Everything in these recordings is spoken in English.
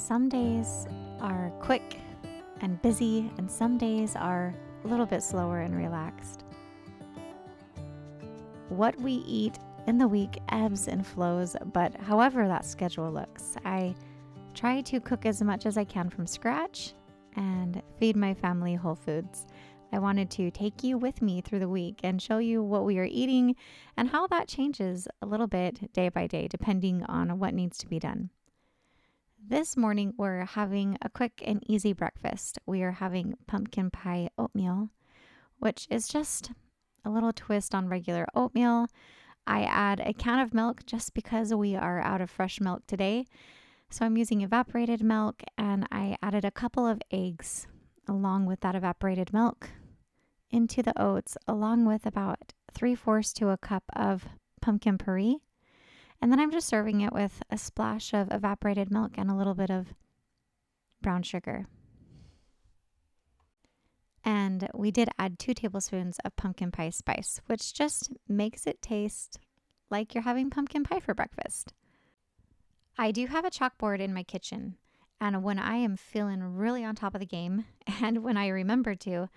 Some days are quick and busy, and some days are a little bit slower and relaxed. What we eat in the week ebbs and flows, but however that schedule looks, I try to cook as much as I can from scratch and feed my family whole foods. I wanted to take you with me through the week and show you what we are eating and how that changes a little bit day by day, depending on what needs to be done. This morning, we're having a quick and easy breakfast. We are having pumpkin pie oatmeal, which is just a little twist on regular oatmeal. I add a can of milk just because we are out of fresh milk today. So I'm using evaporated milk, and I added a couple of eggs along with that evaporated milk into the oats, along with about 3/4 to a cup of pumpkin puree. And then I'm just serving it with a splash of evaporated milk and a little bit of brown sugar. And we did add 2 tablespoons of pumpkin pie spice, which just makes it taste like you're having pumpkin pie for breakfast. I do have a chalkboard in my kitchen, and when I am feeling really on top of the game, and when I remember to,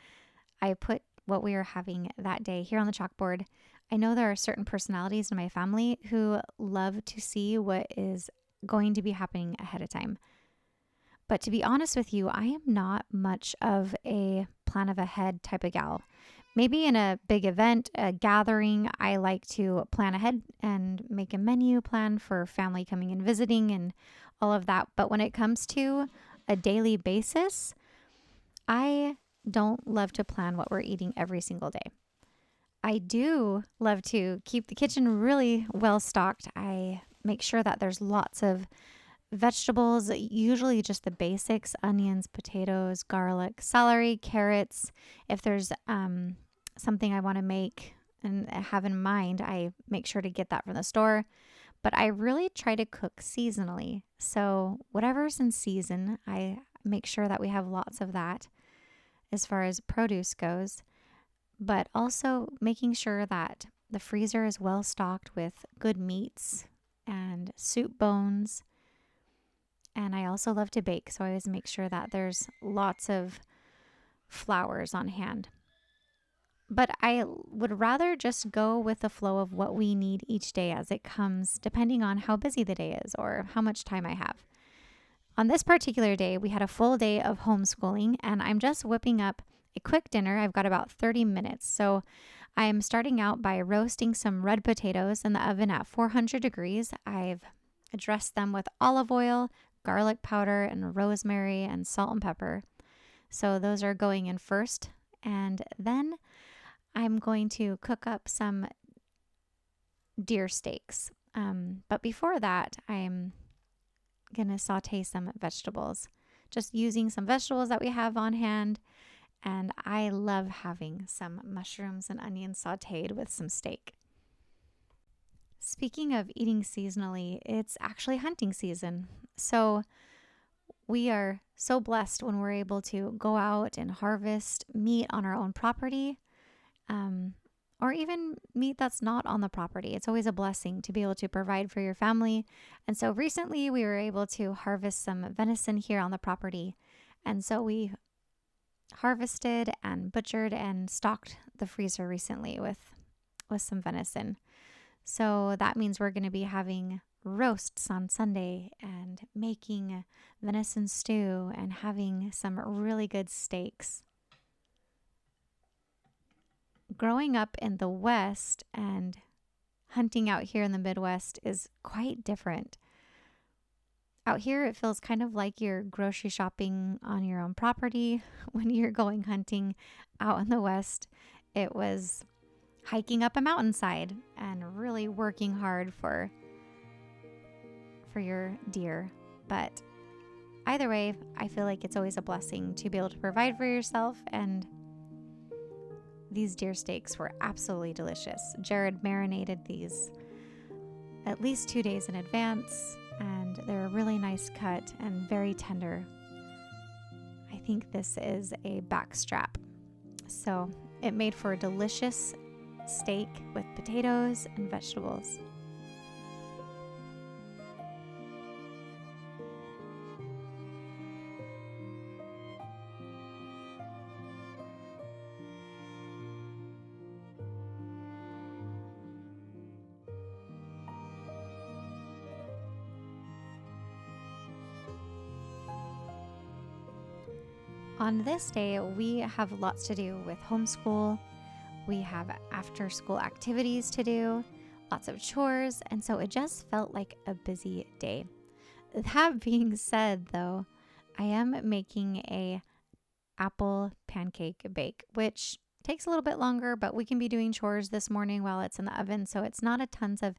I put what we are having that day here on the chalkboard. I know there are certain personalities in my family who love to see what is going to be happening ahead of time. But to be honest with you, I am not much of a plan of ahead type of gal. Maybe in a big event, a gathering, I like to plan ahead and make a menu plan for family coming and visiting and all of that. But when it comes to a daily basis, I don't love to plan what we're eating every single day. I do love to keep the kitchen really well stocked. I make sure that there's lots of vegetables, usually just the basics: onions, potatoes, garlic, celery, carrots. If there's something I want to make and have in mind, I make sure to get that from the store. But I really try to cook seasonally. So whatever's in season, I make sure that we have lots of that as far as produce goes. But also making sure that the freezer is well stocked with good meats and soup bones. And I also love to bake, so I always make sure that there's lots of flours on hand. But I would rather just go with the flow of what we need each day as it comes, depending on how busy the day is or how much time I have. On this particular day, we had a full day of homeschooling, and I'm just whipping up a quick dinner. I've got about 30 minutes. So I'm starting out by roasting some red potatoes in the oven at 400 degrees. I've dressed them with olive oil, garlic powder, and rosemary, and salt and pepper. So those are going in first. And then I'm going to cook up some deer steaks. But before that, I'm going to saute some vegetables, just using some vegetables that we have on hand. And I love having some mushrooms and onions sauteed with some steak. Speaking of eating seasonally, it's actually hunting season. So we are so blessed when we're able to go out and harvest meat on our own property, or even meat that's not on the property. It's always a blessing to be able to provide for your family. And so recently we were able to harvest some venison here on the property. And so we harvested and butchered and stocked the freezer recently with some venison. So that means we're going to be having roasts on Sunday and making venison stew and having some really good steaks. Growing up in the West and hunting out here in the Midwest is quite different. Out here, it feels kind of like you're grocery shopping on your own property. When you're going hunting out in the West, it was hiking up a mountainside and really working hard for your deer. But either way, I feel like it's always a blessing to be able to provide for yourself, and these deer steaks were absolutely delicious. Jared marinated these at least 2 days in advance, and they're a really nice cut and very tender. I think this is a backstrap. So it made for a delicious steak with potatoes and vegetables. On this day, we have lots to do with homeschool. We have after school activities to do, lots of chores, and so it just felt like a busy day. That being said, though, I am making a apple pancake bake, which takes a little bit longer, but we can be doing chores this morning while it's in the oven, so it's not a tons of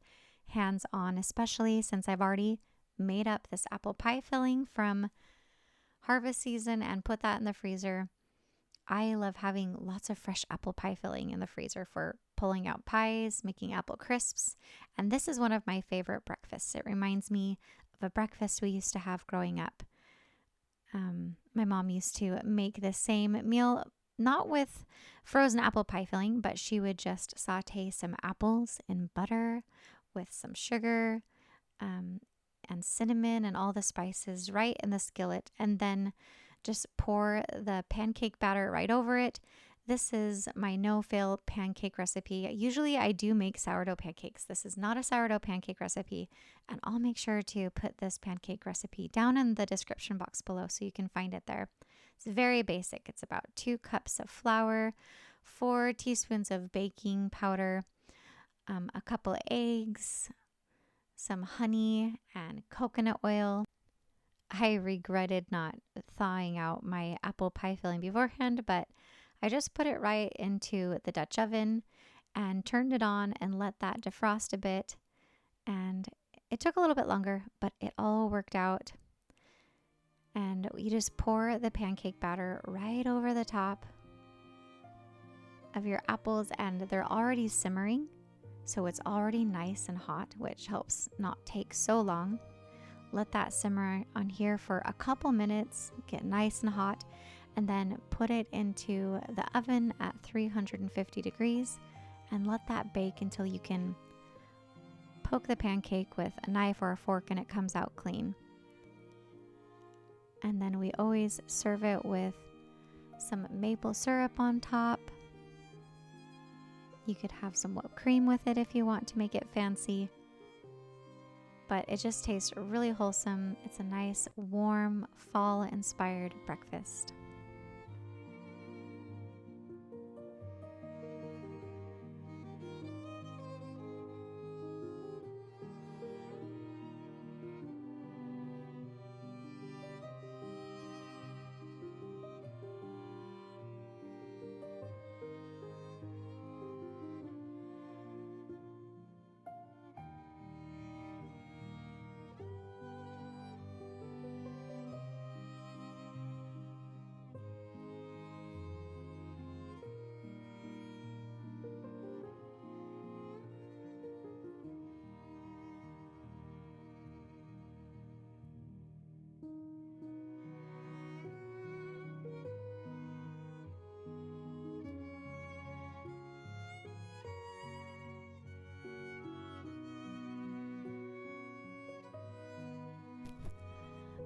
hands-on, especially since I've already made up this apple pie filling from harvest season and put that in the freezer. I love having lots of fresh apple pie filling in the freezer for pulling out pies, making apple crisps, and this is one of my favorite breakfasts. It reminds me of a breakfast we used to have growing up. My mom used to make the same meal, not with frozen apple pie filling, but she would just saute some apples in butter with some sugar and cinnamon and all the spices right in the skillet, and then just pour the pancake batter right over it. This is my no-fail pancake recipe. Usually I do make sourdough pancakes. This is not a sourdough pancake recipe, and I'll make sure to put this pancake recipe down in the description box below so you can find it there. It's very basic. It's about 2 cups of flour, 4 teaspoons of baking powder, a couple of eggs, some honey, and coconut oil. I regretted not thawing out my apple pie filling beforehand, but I just put it right into the Dutch oven and turned it on and let that defrost a bit. And it took a little bit longer, but it all worked out. And you just pour the pancake batter right over the top of your apples, and they're already simmering. So it's already nice and hot, which helps not take so long. Let that simmer on here for a couple minutes, get nice and hot, and then put it into the oven at 350 degrees and let that bake until you can poke the pancake with a knife or a fork and it comes out clean. And then we always serve it with some maple syrup on top. You could have some whipped cream with it if you want to make it fancy. But it just tastes really wholesome. It's a nice, warm, fall-inspired breakfast.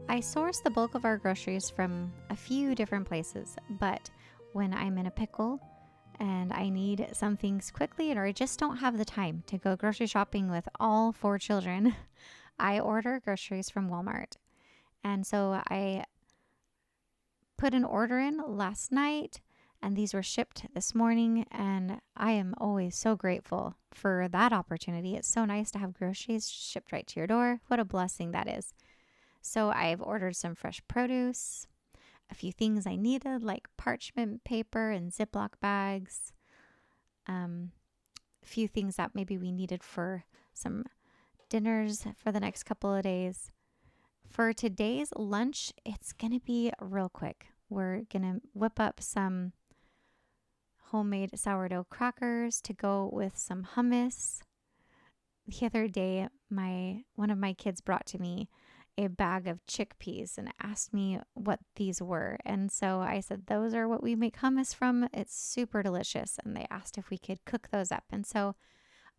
I source the bulk of our groceries from a few different places, but when I'm in a pickle and I need some things quickly, or I just don't have the time to go grocery shopping with all 4 children, I order groceries from Walmart. And so I put an order in last night, and these were shipped this morning, and I am always so grateful for that opportunity. It's so nice to have groceries shipped right to your door. What a blessing that is. So I've ordered some fresh produce, a few things I needed like parchment paper and Ziploc bags, a few things that maybe we needed for some dinners for the next couple of days. For today's lunch, it's going to be real quick. We're going to whip up some homemade sourdough crackers to go with some hummus. The other day, one of my kids brought to me a bag of chickpeas and asked me what these were. And so I said, those are what we make hummus from. It's super delicious. And they asked if we could cook those up. And so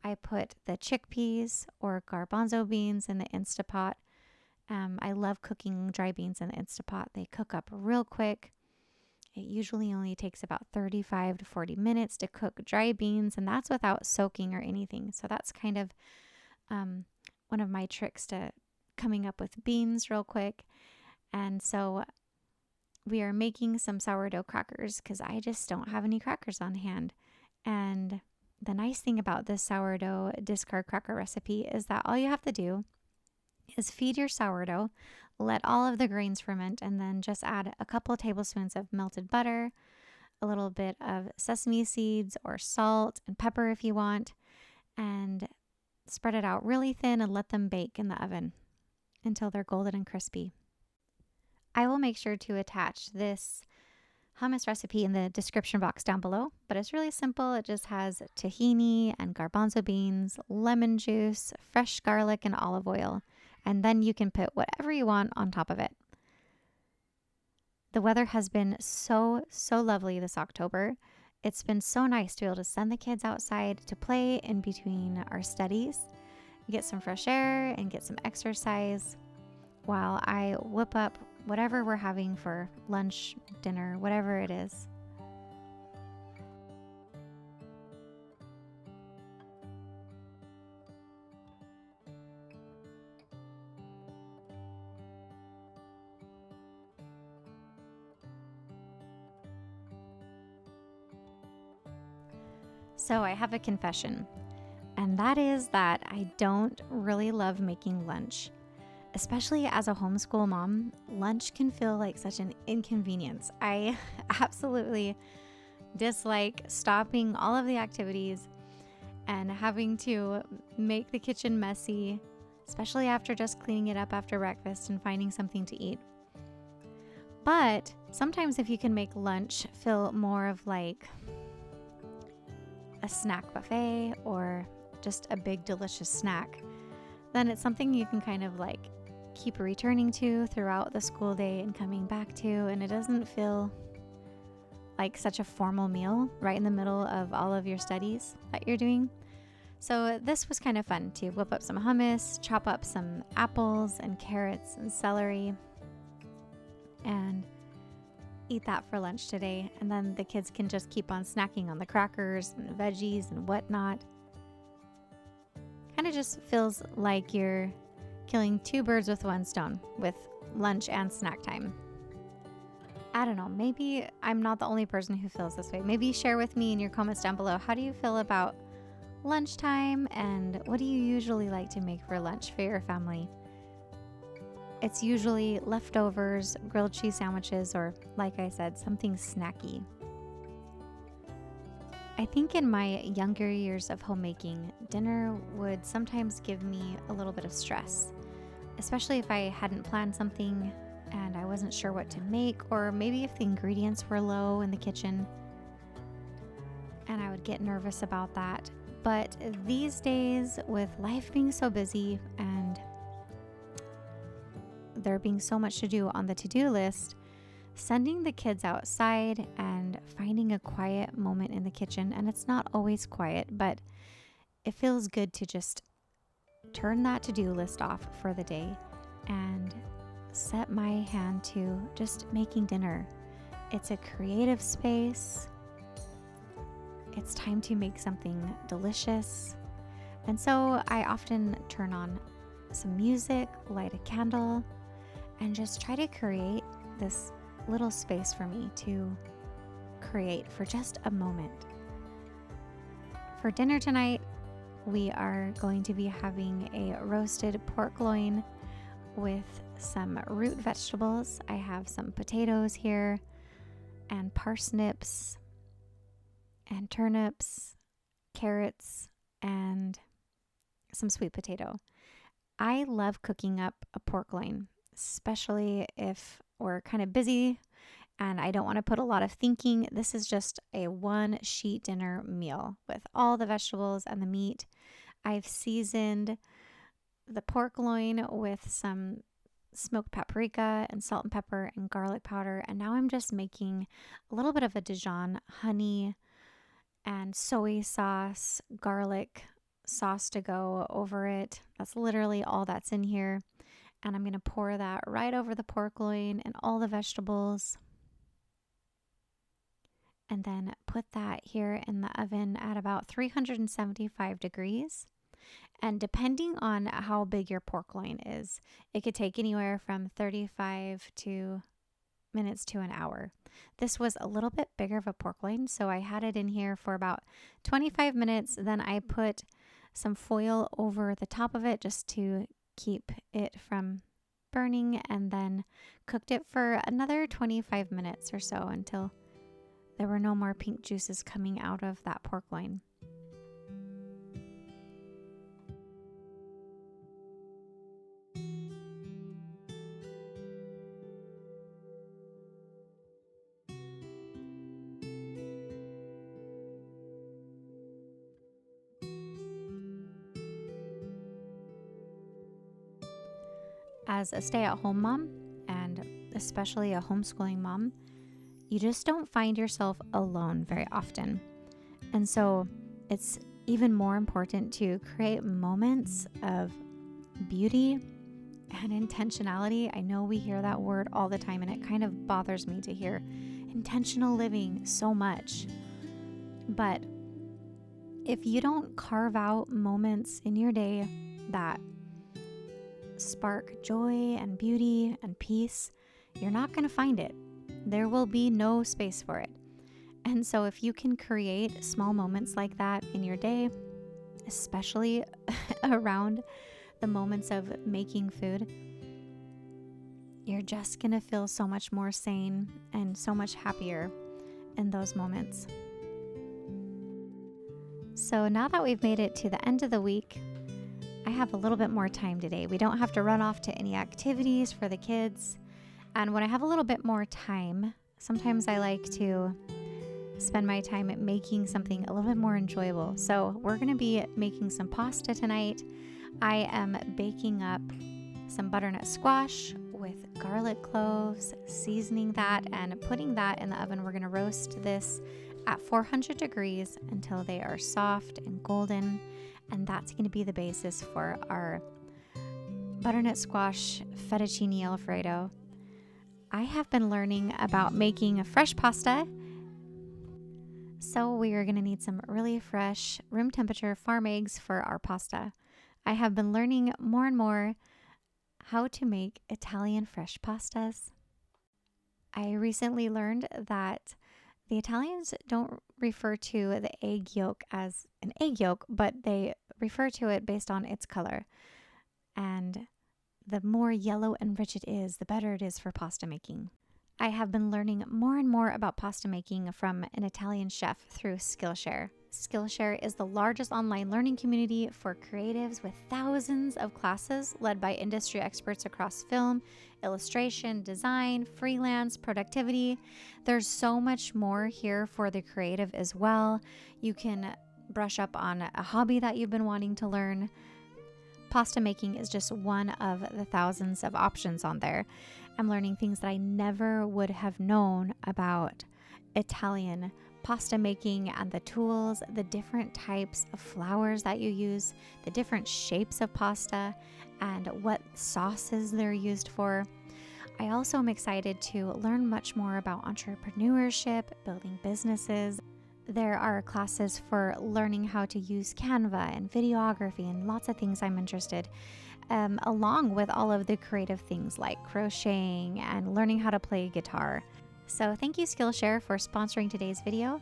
I put the chickpeas or garbanzo beans in the Instapot. I love cooking dry beans in the Instapot. They cook up real quick. It usually only takes about 35 to 40 minutes to cook dry beans, and that's without soaking or anything. So that's kind of one of my tricks to coming up with beans real quick. And so we are making some sourdough crackers because I just don't have any crackers on hand. And the nice thing about this sourdough discard cracker recipe is that all you have to do is feed your sourdough, let all of the grains ferment, and then just add a couple of tablespoons of melted butter, a little bit of sesame seeds or salt and pepper if you want, and spread it out really thin and let them bake in the oven until they're golden and crispy. I will make sure to attach this hummus recipe in the description box down below, but it's really simple. It just has tahini and garbanzo beans, lemon juice, fresh garlic, and olive oil. And then you can put whatever you want on top of it. The weather has been so lovely this October. It's been so nice to be able to send the kids outside to play in between our studies, get some fresh air and get some exercise while I whip up whatever we're having for lunch, dinner, whatever it is. So I have a confession, and that is that I don't really love making lunch. Especially as a homeschool mom, lunch can feel like such an inconvenience. I absolutely dislike stopping all of the activities and having to make the kitchen messy, especially after just cleaning it up after breakfast and finding something to eat. But sometimes if you can make lunch feel more of like a snack buffet or just a big delicious snack, then it's something you can kind of like keep returning to throughout the school day and coming back to, and it doesn't feel like such a formal meal right in the middle of all of your studies that you're doing. So this was kind of fun to whip up some hummus, chop up some apples and carrots and celery, and eat that for lunch today. And then the kids can just keep on snacking on the crackers and the veggies and whatnot. Kind of just feels like you're killing two birds with one stone with lunch and snack time. I don't know, maybe I'm not the only person who feels this way. Maybe share with me in your comments down below. How do you feel about lunchtime, and what do you usually like to make for lunch for your family? It's usually leftovers, grilled cheese sandwiches, or like I said, something snacky. I think in my younger years of homemaking, dinner would sometimes give me a little bit of stress, especially if I hadn't planned something and I wasn't sure what to make, or maybe if the ingredients were low in the kitchen, and I would get nervous about that. But these days, with life being so busy and there being so much to do on the to-do list, sending the kids outside and finding a quiet moment in the kitchen, and it's not always quiet, but it feels good to just turn that to-do list off for the day and set my hand to just making dinner. It's a creative space. It's time to make something delicious. And so I often turn on some music, light a candle, and just try to create this little space for me to create for just a moment. For dinner tonight, we are going to be having a roasted pork loin with some root vegetables. I have some potatoes here and parsnips and turnips, carrots, and some sweet potato. I love cooking up a pork loin, especially if we're kind of busy and I don't want to put a lot of thinking. This is just a one sheet dinner meal with all the vegetables and the meat. I've seasoned the pork loin with some smoked paprika and salt and pepper and garlic powder. And now I'm just making a little bit of a Dijon honey and soy sauce, garlic sauce to go over it. That's literally all that's in here. And I'm going to pour that right over the pork loin and all the vegetables. And then put that here in the oven at about 375 degrees. And depending on how big your pork loin is, it could take anywhere from 35 to minutes to an hour. This was a little bit bigger of a pork loin, so I had it in here for about 25 minutes. Then I put some foil over the top of it just to keep it from burning, and then cooked it for another 25 minutes or so until there were no more pink juices coming out of that pork loin. As a stay-at-home mom, and especially a homeschooling mom, you just don't find yourself alone very often. And so it's even more important to create moments of beauty and intentionality. I know we hear that word all the time, and it kind of bothers me to hear intentional living so much. But if you don't carve out moments in your day that spark joy and beauty and peace, you're not going to find it. There will be no space for it. And so if you can create small moments like that in your day, especially around the moments of making food, you're just going to feel so much more sane and so much happier in those moments. So now that we've made it to the end of the week, I have a little bit more time today. We don't have to run off to any activities for the kids. And when I have a little bit more time, sometimes I like to spend my time at making something a little bit more enjoyable. So we're going to be making some pasta tonight. I am baking up some butternut squash with garlic cloves, seasoning that and putting that in the oven. We're going to roast this at 400 degrees until they are soft and golden. And that's going to be the basis for our butternut squash fettuccine alfredo. I have been learning about making a fresh pasta. So we are going to need some really fresh room temperature farm eggs for our pasta. I have been learning more and more how to make Italian fresh pastas. I recently learned that the Italians don't refer to the egg yolk as an egg yolk, but they refer to it based on its color. And the more yellow and rich it is, the better it is for pasta making. I have been learning more and more about pasta making from an Italian chef through Skillshare. Skillshare is the largest online learning community for creatives with thousands of classes led by industry experts across film, illustration, design, freelance, productivity. There's so much more here for the creative as well. You can brush up on a hobby that you've been wanting to learn. Pasta making is just one of the thousands of options on there. I'm learning things that I never would have known about Italian pasta making and the tools, the different types of flours that you use, the different shapes of pasta, and what sauces they're used for. I also am excited to learn much more about entrepreneurship, building businesses. There are classes for learning how to use Canva and videography and lots of things I'm interested along with all of the creative things like crocheting and learning how to play guitar. So thank you Skillshare for sponsoring today's video.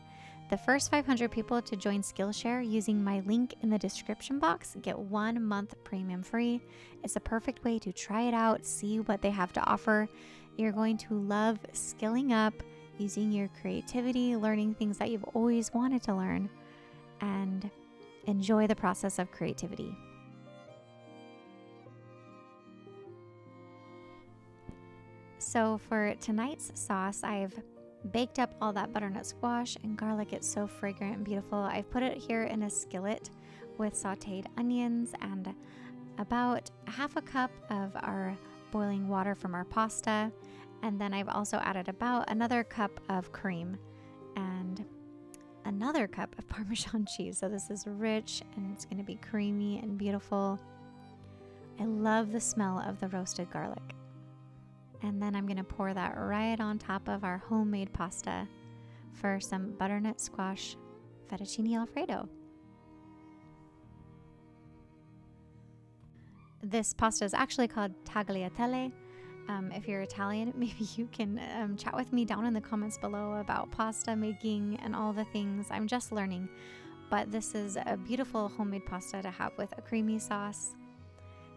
The first 500 people to join Skillshare using my link in the description box get 1 month premium free. It's a perfect way to try it out, see what they have to offer. You're going to love skilling up, using your creativity, learning things that you've always wanted to learn, and enjoy the process of creativity. So for tonight's sauce, I've baked up all that butternut squash and garlic. It's so fragrant and beautiful. I've put it here in a skillet with sauteed onions and about half a cup of our boiling water from our pasta. And then I've also added about another cup of cream and another cup of Parmesan cheese. So this is rich and it's going to be creamy and beautiful. I love the smell of the roasted garlic. And then I'm going to pour that right on top of our homemade pasta for some butternut squash fettuccine alfredo. This pasta is actually called Tagliatelle. If you're Italian, maybe you can chat with me down in the comments below about pasta making and all the things. I'm just learning, but this is a beautiful homemade pasta to have with a creamy sauce.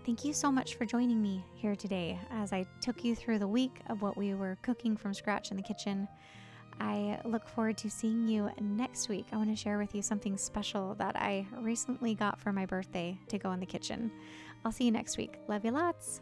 Thank you so much for joining me here today as I took you through the week of what we were cooking from scratch in the kitchen. I look forward to seeing you next week. I want to share with you something special that I recently got for my birthday to go in the kitchen. I'll see you next week. Love you lots.